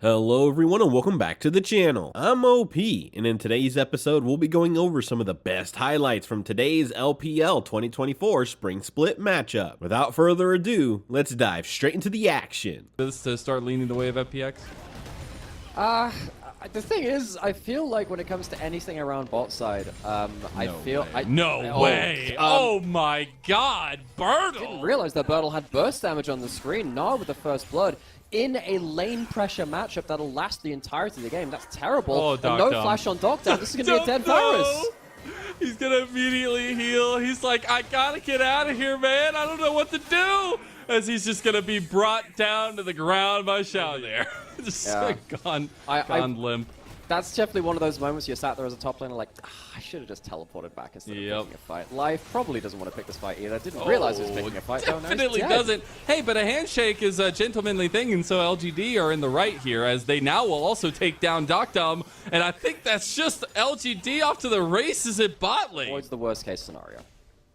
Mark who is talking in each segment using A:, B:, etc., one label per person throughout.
A: Hello everyone and welcome back to the channel. I'm OP, and in today's episode we'll be going over some of the best highlights from today's LPL 2024 Spring Split matchup. Without further ado, let's dive straight into the action.
B: This to start leaning the way of FPX?
C: The thing is, I feel like when it comes to anything around bot side,
B: No way! Oh my god, Bertle!
C: Didn't realize that Bertle had burst damage on the screen, not with the first blood. In a lane pressure matchup that'll last the entirety of the game. That's terrible.
B: Oh,
C: and no flash on Doctor. This is going to be a dead virus.
B: He's going to immediately heal. He's like, I got to get out of here, man. I don't know what to do. As he's just going to be brought down to the ground by Xiao there. Just gone limp.
C: That's definitely one of those moments you're sat there as a top laner like, I should have just teleported back instead of picking a fight. Life probably doesn't want to pick this fight either. Didn't realize he was picking a fight.
B: Definitely doesn't. Hey, but a handshake is a gentlemanly thing, and so LGD are in the right here as they now will also take down Doctum. And I think that's just LGD off to the races at bot lane.
C: Avoids the worst case scenario.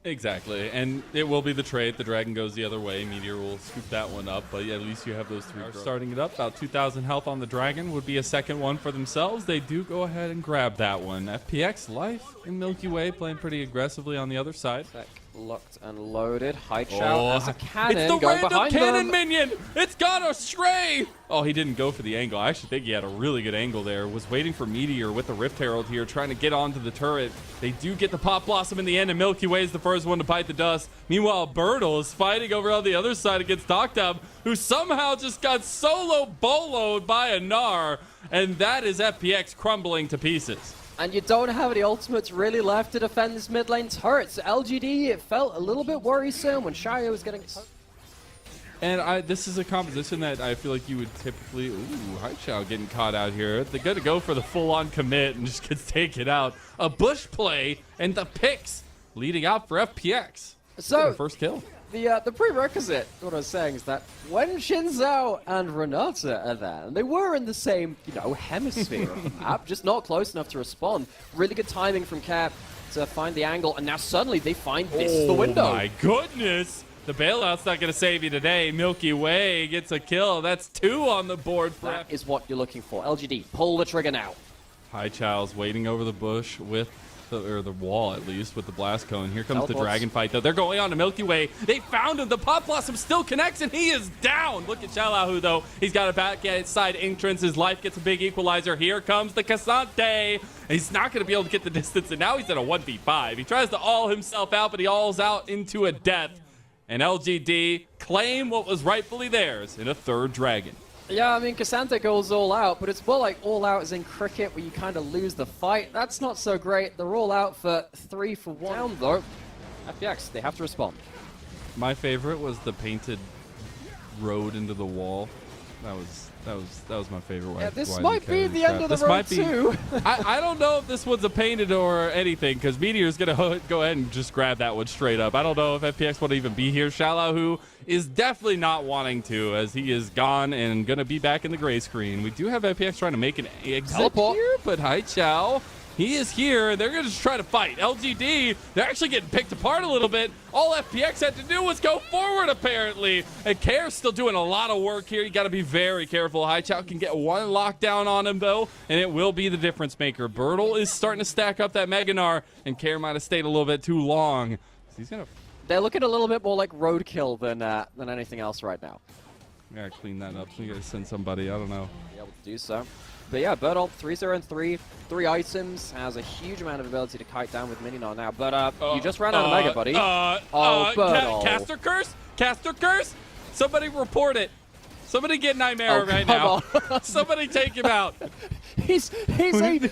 B: Exactly, and it will be the trade. The dragon goes the other way. Meteor will scoop that one up, but yeah, at least you have those three. Starting it up, about 2,000 health on the dragon would be a second one for themselves. They do go ahead and grab that one. FPX Life in Milky Way playing pretty aggressively on the other side.
C: Locked and loaded. Haichao has a cannon
B: it's the
C: going
B: random
C: behind
B: cannon
C: them.
B: minion. It's gone astray. Oh, he didn't go for the angle. I actually think he had a really good angle there. Was waiting for Meteor with the Rift Herald here, trying to get onto the turret. They do get the Pop Blossom in the end, and Milky Way is the first one to bite the dust. Meanwhile, Bertle is fighting over on the other side against Doctum, who somehow just got solo boloed by a Gnar, and that is FPX crumbling to pieces.
C: And you don't have any ultimates really left to defend this mid lane turret. So LGD, it felt a little bit worrisome when Xiao was getting...
B: And this is a composition that I feel like you would typically... Ooh, Haichao getting caught out here. They're going to go for the full-on commit and just gets taken out. A bush play and the picks leading out for FPX.
C: So,
B: first kill.
C: The prerequisite, what I was saying, is that when Shinzao and Renata are there, and they were in the same, hemisphere of the map, just not close enough to respond. Really good timing from Cap to find the angle, and now suddenly they find this is the window.
B: Oh my goodness! The bailout's not going to save you today. Milky Way gets a kill. That's 2 on the board for
C: That is what you're looking for. LGD, pull the trigger now.
B: Haichao's waiting over the bush with the wall, at least, with the blast cone. Here comes
C: Teleports.
B: the dragon fight, though. They're going on to Milky Way. They found him. The Pop Blossom still connects, and he is down. Look at Xiaolahu, though. He's got a backside entrance. His life gets a big equalizer. Here comes the Cassante. He's not going to be able to get the distance, and now he's in a 1v5. He tries to all himself out, but he alls out into a death. And LGD claim what was rightfully theirs in a third dragon.
C: Yeah, I mean, Cassante goes all out, but it's more like all out as in cricket where you kind of lose the fight. That's not so great. They're all out for 3 for 1. Down, though. FPX, they have to respond.
B: My favorite was the painted road into the wall. That was my favorite.
C: Yeah, this might be the end of the road, too.
B: I don't know if this one's a painted or anything, because Meteor's going to go ahead and just grab that one straight up. I don't know if FPX want to even be here. Xiaolahu is definitely not wanting to, as he is gone and going to be back in the gray screen. We do have FPX trying to make an exit here, but Haichao, he is here. They're going to just try to fight. LGD, they're actually getting picked apart a little bit. All FPX had to do was go forward, apparently. And Kare's still doing a lot of work here. You got to be very careful. Haichao can get one lockdown on him, though, and it will be the difference maker. Bertle is starting to stack up that Mega Gnar, and Kare might have stayed a little bit too long. He's going to...
C: They're looking a little bit more like roadkill than anything else right now.
B: Yeah, clean that up. So you got to send somebody. I don't know.
C: Be able to do so. But yeah, Bertle, 3-0 and 3 items, has a huge amount of ability to kite down with Mininar now. But you just ran out of Mega, buddy. Bertle.
B: Caster Curse? Caster Curse? Somebody report it. Somebody get Nightmare right now. Somebody take him out.
C: He's a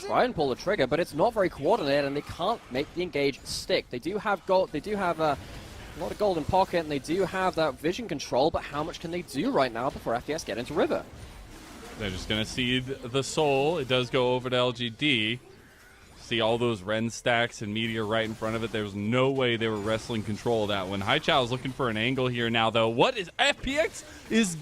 C: try and pull the trigger, but it's not very coordinated, and they can't make the engage stick. They do have gold. They do have a lot of gold in pocket, and they do have that vision control. But how much can they do right now before FPS get into River?
B: They're just going to see the soul. It does go over to LGD. See all those Ren stacks and Meteor right in front of it. There was no way they were wrestling control of that one. Haichao is looking for an angle here now, though. What is FPX? Is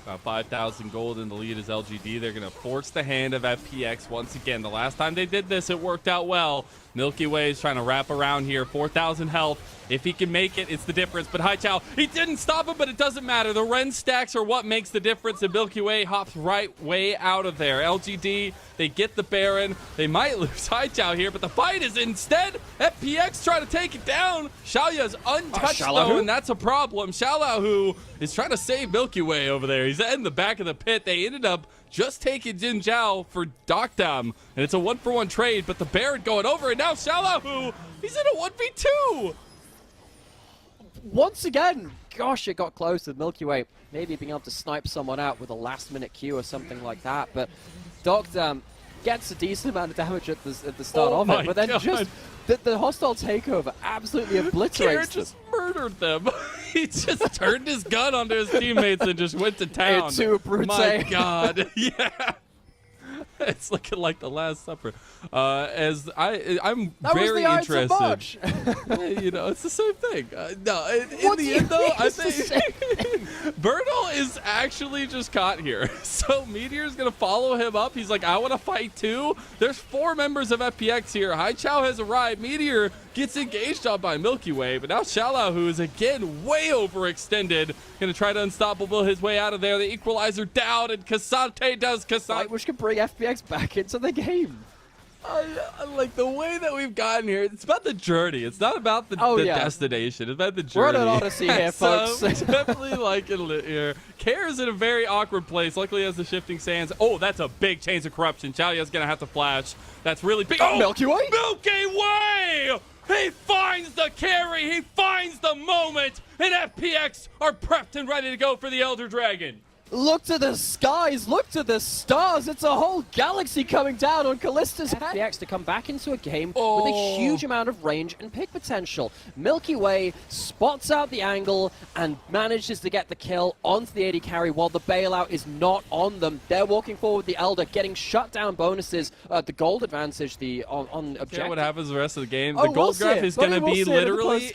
B: about 5,000 gold in the lead is LGD. They're going to force the hand of FPX once again. The last time they did this, it worked out well. Milky Way is trying to wrap around here. 4,000 health. If he can make it, it's the difference. But Haichao, he didn't stop him, but it doesn't matter. The Ren stacks are what makes the difference, and Milky Way hops right way out of there. LGD, they get the Baron. They might lose Haichao here, but the fight is instead FPX trying to take it down. Xiaoya's untouched though, and that's a problem. Xiaolahu is trying to save Milky Way over there. He's in the back of the pit. They ended up just taking Jin Zhao for Dokdam, and it's a 1-for-1 trade, but the Baron going over, and now Xiaolahu, he's in a 1v2.
C: Once again, gosh, it got close with Milky Way. Maybe being able to snipe someone out with a last-minute Q or something like that. But Dokdam gets a decent amount of damage at the start of it. But then just the hostile takeover absolutely obliterates them.
B: Just murdered them. He just turned his gun onto his teammates and just went to town. My God. Yeah. It's looking like the Last Supper. I'm very interested. You know, it's the same thing. No, in the end, though, I think Bertle is actually just caught here. So Meteor's gonna follow him up. He's like, I want to fight too. There's 4 members of FPX here. Haichao has arrived. Meteor gets engaged on by Milky Way, but now Xiaolahu is again way overextended. Gonna try to unstoppable his way out of there. The equalizer down, and Kasante does Kasante.
C: Which can bring FPX back into the game.
B: I like the way that we've gotten here. It's about the journey. It's not about the destination. It's about the journey.
C: We're on an odyssey here, folks.
B: Definitely liking it here. Kare's in a very awkward place. Luckily, has the shifting sands. Oh, that's a big chains of corruption. Xiaoya's gonna have to flash. That's really big. Oh,
C: Milky Way!
B: Milky Way! He finds the carry. He finds the moment. And FPX are prepped and ready to go for the Elder Dragon.
C: Look to the skies, look to the stars. It's a whole galaxy coming down on Callista's head. FPX to come back into a game with a huge amount of range and pick potential. Milky Way spots out the angle and manages to get the kill onto the AD carry while the bailout is not on them. They're walking forward, the Elder getting shut down bonuses, the gold advantage, the on objective.
B: Yeah, what happens the rest of the game? The gold graph is going to be literally,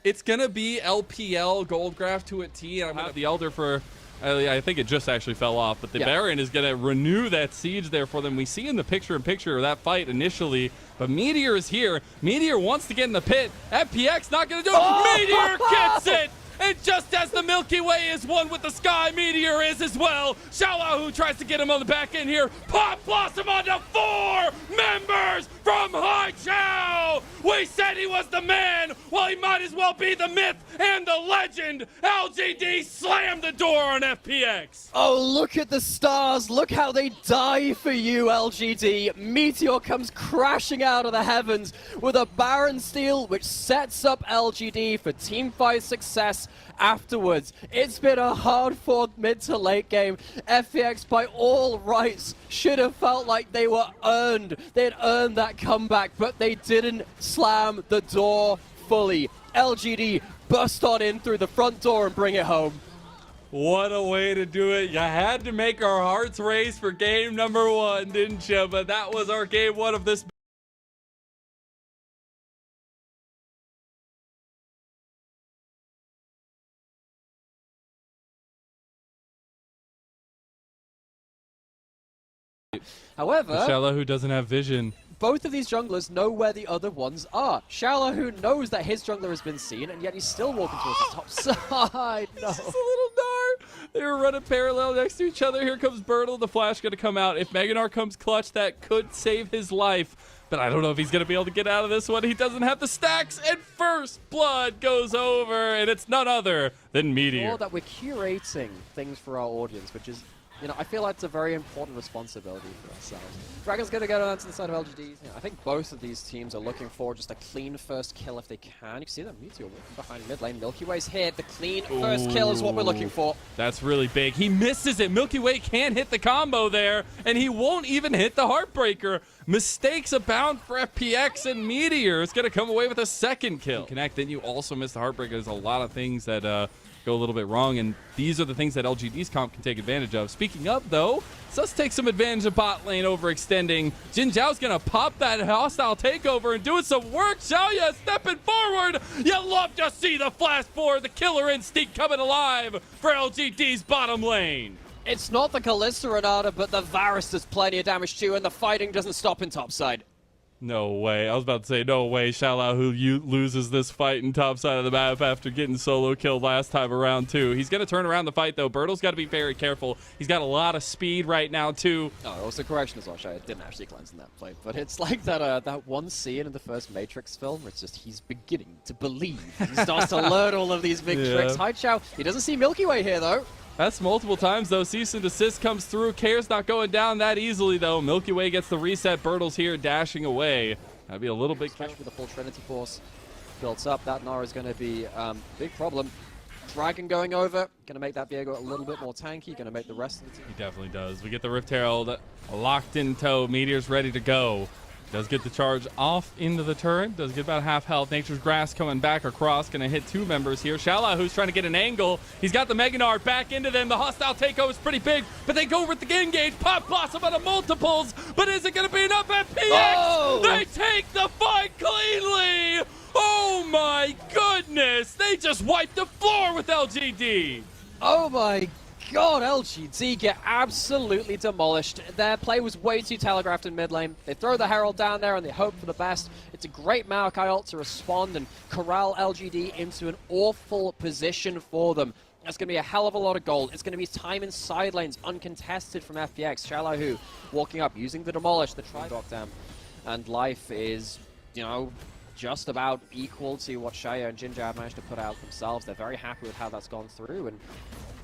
B: it's going to be LPL gold graph to a T. I'm have the Elder for... I think it just actually fell off, but the Baron is going to renew that siege there for them. We see in the picture-in-picture of that fight initially, but Meteor is here. Meteor wants to get in the pit. FPX not going to do it. Meteor gets it! And just as the Milky Way is one with the sky, Meteor is as well. Xiaolahu tries to get him on the back end here. Pop Blossom onto 4 members from Haichao. We said he was the man. Well, he might as well be the myth and the legend. LGD slammed the door on FPX.
C: Oh, look at the stars. Look how they die for you, LGD. Meteor comes crashing out of the heavens with a Baron steal, which sets up LGD for teamfight success afterwards. It's been a hard-fought mid to late game. FPX, by all rights, should have felt like they were earned. They'd earned that comeback, but they didn't slam the door fully. LGD bust on in through the front door and bring it home.
B: What a way to do it. You had to make our hearts race for game number 1, didn't you? But that was our game 1 of this.
C: However,
B: Xiaolahu doesn't have vision.
C: Both of these junglers know where the other ones are. Xiaolahu knows that his jungler has been seen, and yet he's still walking towards the top side. No.
B: It's just a little Gnar. They were running parallel next to each other. Here comes Bertle. The flash going to come out. If Meganar comes clutch, that could save his life. But I don't know if he's going to be able to get out of this one. He doesn't have the stacks, and first blood goes over, and it's none other than Meteor.
C: Or that we're curating things for our audience, which is, you know, I feel like it's a very important responsibility for ourselves. Dragon's going to go down to the side of LGD. You know, I think both of these teams are looking for just a clean first kill if they can. You can see that Meteor walking behind mid lane. Milky Way's hit. The clean first kill is what we're looking for.
B: That's really big. He misses it. Milky Way can't hit the combo there, and he won't even hit the Heartbreaker. Mistakes abound for FPX, and Meteor is going to come away with a second kill. Connect, then you also miss the Heartbreaker. There's a lot of things that go a little bit wrong, and these are the things that LGD's comp can take advantage of. Speaking of, though, let's take some advantage of bot lane overextending. Jin Zhao's gonna pop that hostile takeover and doing some work. Xiaoya stepping forward. You love to see the flash forward, the killer instinct coming alive for LGD's bottom lane.
C: It's not the Kalista Renata, but the Varus does plenty of damage too, and the fighting doesn't stop in topside.
B: No way. I was about to say, no way. Shallow who loses this fight in top side of the map after getting solo killed last time around, too. He's going to turn around the fight, though. Bertle's got to be very careful. He's got a lot of speed right now, too.
C: Oh, it was a correction as well, Shay. It didn't actually cleanse in that play. But it's like that one scene in the first Matrix film where it's just he's beginning to believe. He starts to learn all of these big tricks. Haichao, he doesn't see Milky Way here, though.
B: That's multiple times, though. Cease and desist comes through. Care's not going down that easily, though. Milky Way gets the reset. Bertle's here dashing away. That'd be a little big...
C: Especially with the full Trinity Force built up. That Nara is going to be a big problem. Dragon going over. Going to make that Viego a little bit more tanky. Going to make the rest of the team...
B: He definitely does. We get the Rift Herald locked in tow. Meteor's ready to go. Does get the charge off into the turret. Does get about half health. Nature's Grass coming back across. Going to hit two members here. Shallow, who's trying to get an angle. He's got the Meganard back into them. The hostile takeover is pretty big, but they go with the engage. Pop Blossom out of multiples, but is it going to be enough? FPX!
C: Oh!
B: They take the fight cleanly! Oh my goodness! They just wiped the floor with LGD!
C: Oh my God, LGD get absolutely demolished. Their play was way too telegraphed in mid lane. They throw the Herald down there and they hope for the best. It's a great Maokai ult to respond and corral LGD into an awful position for them. That's going to be a hell of a lot of gold. It's going to be time in side lanes uncontested from FPX. Shallow who walking up, using the demolish, the try knockdown. And life is, you know, just about equal to what Shaya and Ginger have managed to put out themselves. They're very happy with how that's gone through, and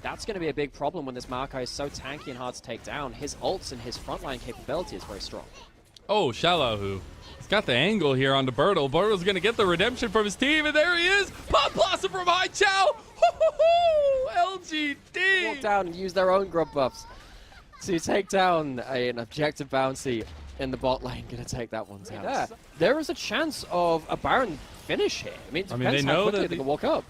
C: that's going to be a big problem when this Maokai is so tanky and hard to take down. His ults and his frontline capability is very strong.
B: Oh, Shallow who? He's got the angle here onto Bertle. Bertle's going to get the redemption from his team, and there he is! Pop Blossom from Haichao! LGD!
C: Walk down and use their own grub buffs to take down an objective bounty in the bot lane. Going to take that one down. Yeah. There is a chance of a Baron finish here. I mean, it depends how quickly they can walk up.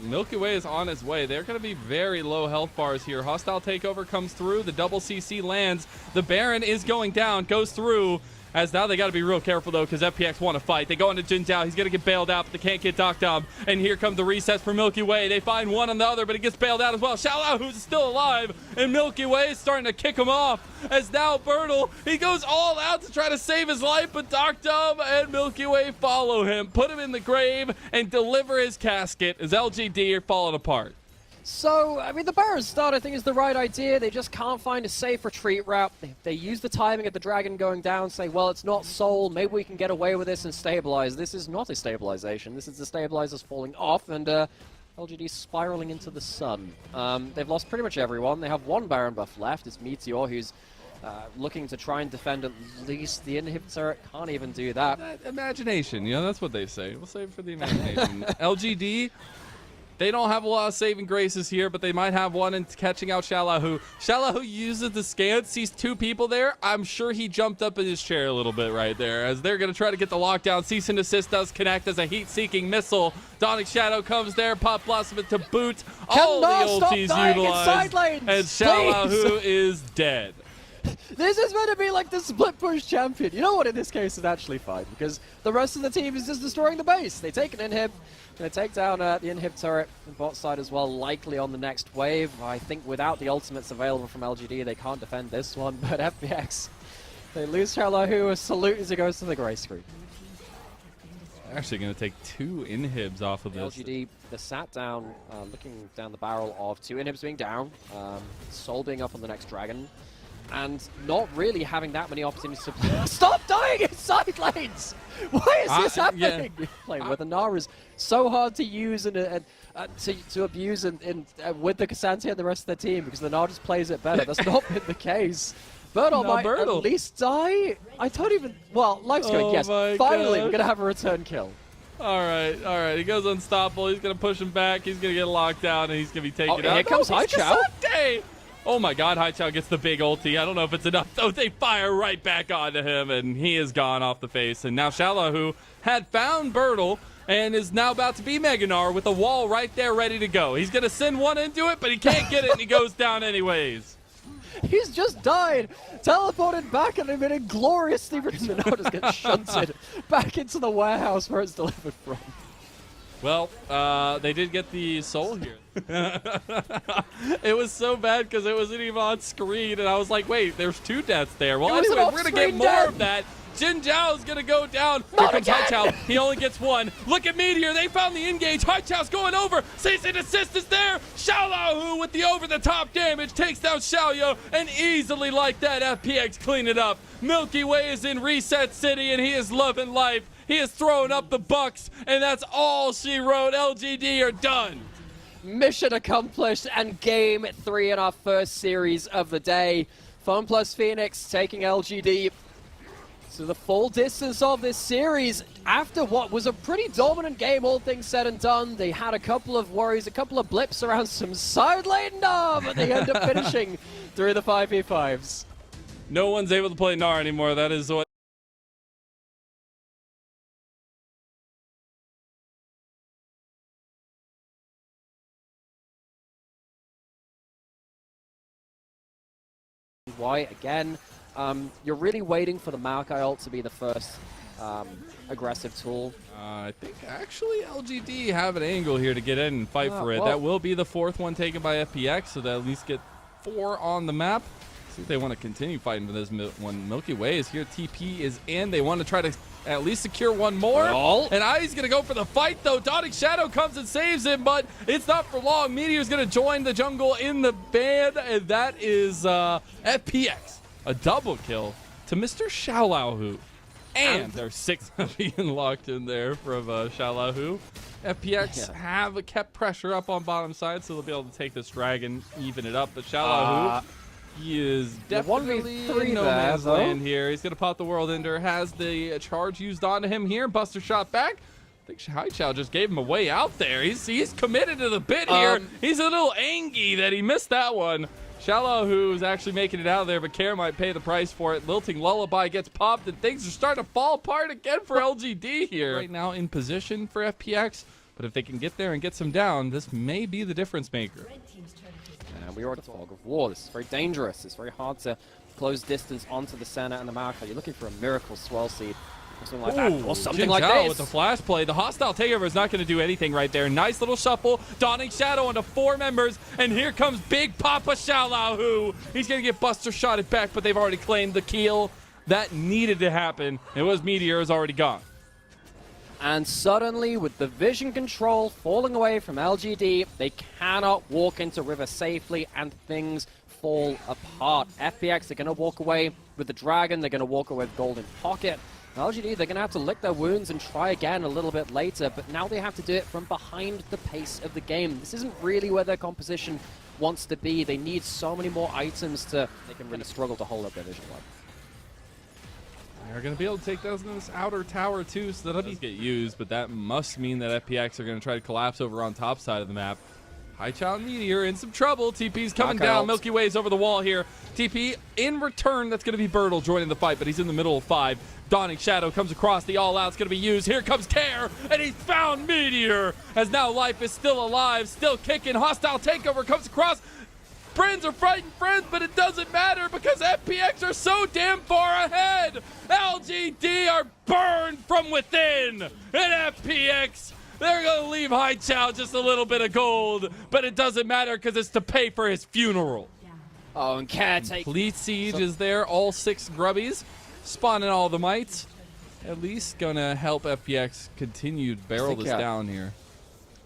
B: Milky Way is on his way. They're going to be very low health bars here. Hostile takeover comes through. The double CC lands. The Baron is going down, goes through. As now they got to be real careful, though, because FPX want to fight. They go into Jin Zhao. He's going to get bailed out, but they can't get Doc Dom. And here come the resets for Milky Way. They find one on the other, but he gets bailed out as well. Shallow, who's still alive, and Milky Way is starting to kick him off. As now Bertle, he goes all out to try to save his life, but Doc Dom and Milky Way follow him, put him in the grave, and deliver his casket as LGD are falling apart.
C: So, I mean, the Baron start, I think, is the right idea. They just can't find a safe retreat route. They use the timing of the Dragon going down, say, well, it's not Soul. Maybe we can get away with this and stabilize. This is not a stabilization. This is the stabilizers falling off, and LGD spiraling into the sun. They've lost pretty much everyone. They have one Baron buff left. It's Meteor, who's looking to try and defend at least the inhibitor. Can't even do that.
B: Imagination, you know, that's what they say. We'll save it for the imagination. LGD... They don't have a lot of saving graces here, but they might have one in catching out Shallow. Shallow uses the scan, sees two people there. I'm sure he jumped up in his chair a little bit right there as they're going to try to get the lockdown. Cease and desist does connect as a heat-seeking missile. Dawning Shadow comes there. Pop Blossom to boot. All the ultis utilized. And Shallow is dead.
C: This is meant to be like the split push champion. You know what, in this case, is actually fine, because the rest of the team is just destroying the base. They take an inhib, going to take down the inhib turret on bot side as well, likely on the next wave. I think without the ultimates available from LGD, they can't defend this one, but FPX, they lose Shallow, a salute as he goes to the gray screen.
B: Actually going to take two inhibs off of this.
C: LGD, the sat down, looking down the barrel of two inhibs being down, Soul being up on the next dragon, and not really having that many opportunities to play. Stop dying in side lanes! Why is this happening? Yeah. Playing with the Nara is so hard to use and to abuse with the Cassandra and the rest of the team, because the Nara just plays it better. That's not been the case. Bertle might at least die. I don't even... Well, life's going, yes. Finally, we're going to have a return kill.
B: All right. He goes unstoppable. He's going to push him back. He's going to get locked down, and he's going to be taken out.
C: Here comes Haichao.
B: Oh my god, Haichao gets the big ulti. I don't know if it's enough, though. They fire right back onto him, and he is gone off the face. And now Shallow, who had found Bertle and is now about to be Meganar with a wall right there ready to go. He's going to send one into it, but he can't get it, and he goes down anyways.
C: He's just died, teleported back, and been ingloriously written out as gets shunted back into the warehouse where it's delivered from.
B: Well, they did get the soul here. It was so bad because it wasn't even on screen, and I was like, wait, there's two deaths there. Well, anyway, we're going to get more of that. Jin Zhao's gonna go down. Here comes Haichao. He only gets one. Look at Meteor. They found the engage. Haichao's going over. Cease and desist is there. Xiaolahu with the over-the-top damage takes down Xiaoyu, and easily like that, FPX clean it up. Milky Way is in Reset City, and he is loving life. He is throwing up the bucks, and that's all she wrote. LGD are done.
C: Mission accomplished, and game 3 in our first series of the day. Funplus Phoenix taking LGD to the full distance of this series after what was a pretty dominant game, all things said and done. They had a couple of worries, a couple of blips around some side lane Gnar, but they end up finishing through the 5v5s.
B: No one's able to play Gnar anymore. That is what
C: why, again, you're really waiting for the Maokai ult to be the first aggressive tool.
B: I think actually LGD have an angle here to get in and fight for it.
C: Well,
B: that will be the 4th one taken by FPX, so they'll at least get 4 on the map. See if they want to continue fighting for this one. Milky Way is here. TP is in. They want to try to at least secure one more. And I's going to go for the fight, though. Dawning Shadow comes and saves him, but it's not for long. Meteor's going to join the jungle in the ban, and that is FPX. A double kill to Mr. Xiaolahu. And there's 6 being locked in there from Xiaolahu. FPX have kept pressure up on bottom side, so they'll be able to take this dragon, even it up. But Xiaolahu, he is definitely in no man's land here. He's going to pop the World Ender, has the charge used onto him here. Buster shot back. I think Haichao just gave him a way out there. He's committed to the bit here. He's a little angry that he missed that one. Xiaolahu is actually making it out of there, but Care might pay the price for it. Lilting Lullaby gets popped, and things are starting to fall apart again for LGD here. Right now in position for FPX, but if they can get there and get some down, this may be the difference maker.
C: And we are at the fog of war. This is very dangerous. It's very hard to close distance onto the center and the Maokai. You're looking for a miracle swell seed. Something like that, or something like this.
B: With the flash play, the hostile takeover is not going to do anything right there. Nice little shuffle, Dawning Shadow onto 4 members, and here comes Big Papa Xiaolahu. He's going to get Buster shotted back, but they've already claimed the kill. That needed to happen. It was Meteor is already gone.
C: And suddenly, with the vision control falling away from LGD, they cannot walk into River safely, and things fall apart. FPX, they're going to walk away with the Dragon. They're going to walk away with Golden Pocket. LGD, they're going to have to lick their wounds and try again a little bit later, but now they have to do it from behind the pace of the game. This isn't really where their composition wants to be. They need so many more items to... They can really struggle to hold up their vision line.
B: They're going to be able to take down this outer tower too, so that'll get used, but that must mean that FPX are going to try to collapse over on top side of the map. Haichao and Meteor in some trouble. TP's coming down. Milky Way's over the wall here. TP in return, that's going to be Bertle joining the fight, but he's in the middle of 5. Dawning Shadow comes across. The all-out's going to be used. Here comes Care, and he's found Meteor, as now life is still alive, still kicking. Hostile takeover comes across. Friends are fighting friends, but it doesn't matter because FPX are so damn far ahead. LGD are burned from within, and FPX, they're going to leave Haichao just a little bit of gold, but it doesn't matter because it's to pay for his funeral.
C: Oh, and Caretaker.
B: Complete Siege is there, all 6 grubbies, spawning all the mites. At least going to help FPX continue to barrel this down here.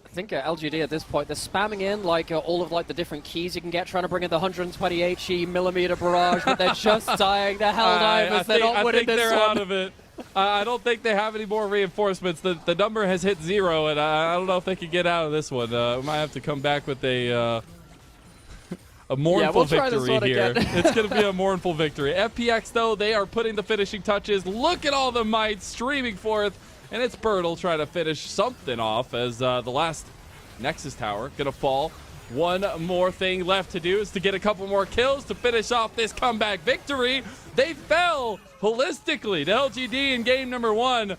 C: I think LGD at this point, they're spamming in like all of like the different keys you can get, trying to bring in the 120 HE millimeter barrage, but they're just dying. They're Helldivers. They're not winning this one.
B: I think they're out of it. I don't think they have any more reinforcements. The number has hit 0, and I don't know if they can get out of this one. We might have to come back with a mournful victory here. It's going to be a mournful victory. FPX, though, they are putting the finishing touches. Look at all the might streaming forth, and it's Bertle trying to finish something off as the last Nexus Tower going to fall. One more thing left to do is to get a couple more kills to finish off this comeback victory. They fell holistically to LGD in game number 1,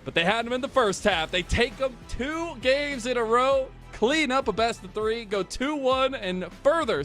B: but they had them in the first half. They take them 2 games in a row, clean up a best of 3, go 2-1, and further